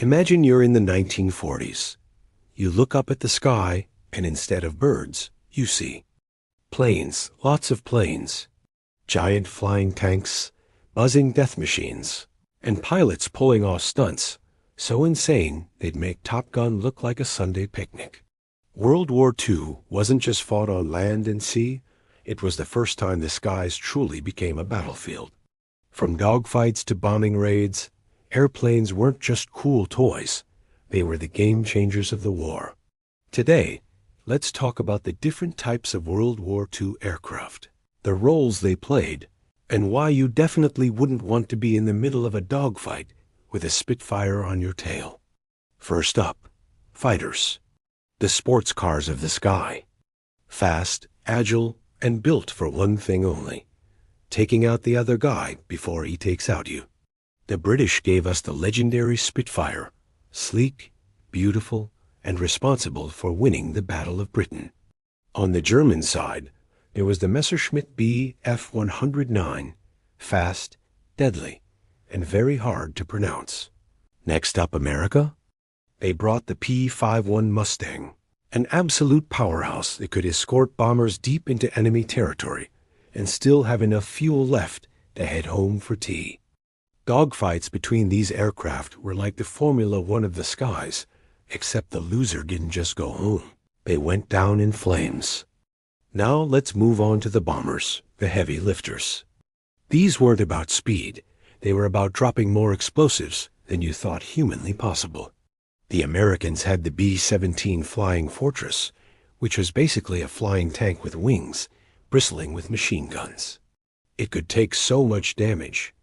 Imagine you're in the 1940s. You look up at the sky, and instead of birds, you see planes, lots of planes, giant flying tanks, buzzing death machines, and pilots pulling off stunts so insane they'd make Top Gun look like a Sunday picnic. World War II wasn't just fought on land and sea, it was the first time the skies truly became a battlefield. From dogfights to bombing raids, airplanes weren't just cool toys, they were the game changers of the war. Today, let's talk about the different types of World War II aircraft, the roles they played, and why you definitely wouldn't want to be in the middle of a dogfight with a Spitfire on your tail. First up, fighters, the sports cars of the sky. Fast, agile, and built for one thing only, taking out the other guy before he takes out you. The British gave us the legendary Spitfire, sleek, beautiful, and responsible for winning the Battle of Britain. On the German side, there was the Messerschmitt Bf 109, fast, deadly, and very hard to pronounce. Next up, America. They brought the P-51 Mustang, an absolute powerhouse that could escort bombers deep into enemy territory and still have enough fuel left to head home for tea. Dogfights between these aircraft were like the Formula One of the skies, except the loser didn't just go home. They went down in flames. Now let's move on to the bombers, the heavy lifters. These weren't about speed. They were about dropping more explosives than you thought humanly possible. The Americans had the B-17 Flying Fortress, which was basically a flying tank with wings, bristling with machine guns. It could take so much damage,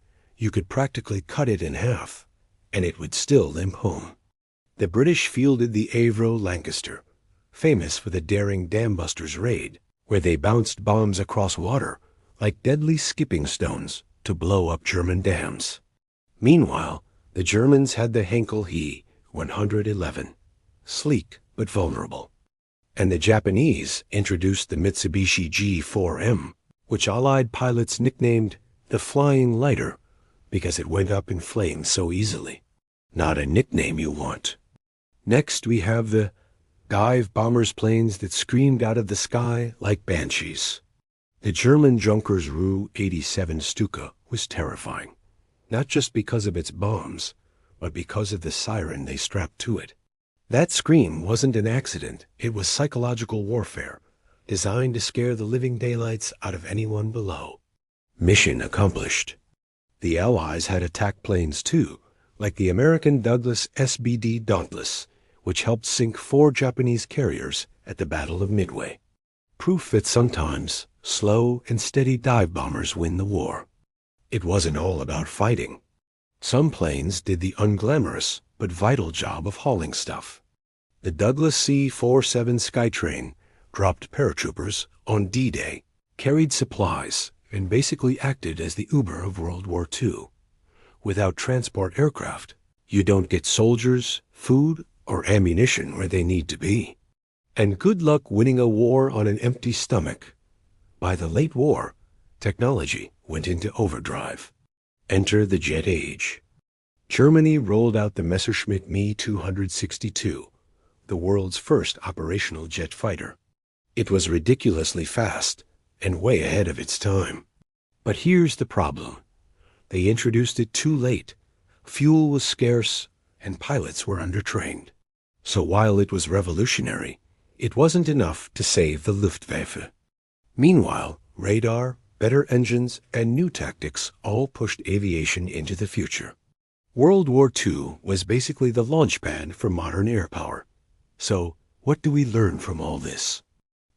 you could practically cut it in half, and it would still limp home. The British fielded the Avro Lancaster, famous for the daring Dambusters raid, where they bounced bombs across water like deadly skipping stones to blow up German dams. Meanwhile, the Germans had the Henkel He 111, sleek but vulnerable. And the Japanese introduced the Mitsubishi G4M, which Allied pilots nicknamed the Flying Lighter because it went up in flames so easily. Not a nickname you want. Next, we have the dive bombers planes that screamed out of the sky like banshees. The German Junkers Ru 87 Stuka was terrifying, not just because of its bombs, but because of the siren they strapped to it. That scream wasn't an accident, it was psychological warfare, designed to scare the living daylights out of anyone below. Mission accomplished. The Allies had attack planes too, like the American Douglas SBD Dauntless, which helped sink 4 Japanese carriers at the Battle of Midway. Proof that sometimes slow and steady dive bombers win the war. It wasn't all about fighting. Some planes did the unglamorous but vital job of hauling stuff. The Douglas C-47 Skytrain dropped paratroopers on D-Day, carried supplies, and basically acted as the Uber of World War II. Without transport aircraft, you don't get soldiers, food, or ammunition where they need to be. And good luck winning a war on an empty stomach. By the late war, technology went into overdrive. Enter the jet age. Germany rolled out the Messerschmitt Me 262, the world's first operational jet fighter. It was ridiculously fast and way ahead of its time. But here's the problem. They introduced it too late. Fuel was scarce and pilots were undertrained. So while it was revolutionary, it wasn't enough to save the Luftwaffe. Meanwhile, radar, better engines, and new tactics all pushed aviation into the future. World War II was basically the launchpad for modern air power. So, what do we learn from all this?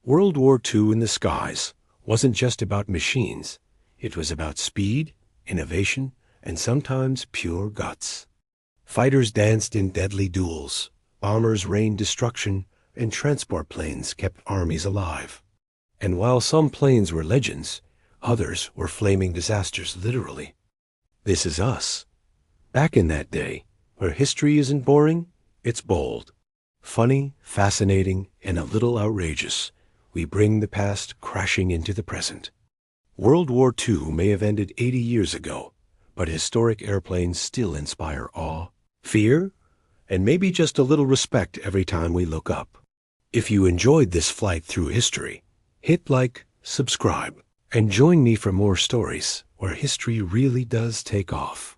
World War II in the skies wasn't just about machines. It was about speed, innovation, and sometimes pure guts. Fighters danced in deadly duels, bombers rained destruction, and transport planes kept armies alive. And while some planes were legends, others were flaming disasters literally. This is us. Back in that day, where history isn't boring, it's bold. Funny, fascinating, and a little outrageous, we bring the past crashing into the present. World War II may have ended 80 years ago, but historic airplanes still inspire awe, fear, and maybe just a little respect every time we look up. If you enjoyed this flight through history, hit like, subscribe, and join me for more stories where history really does take off.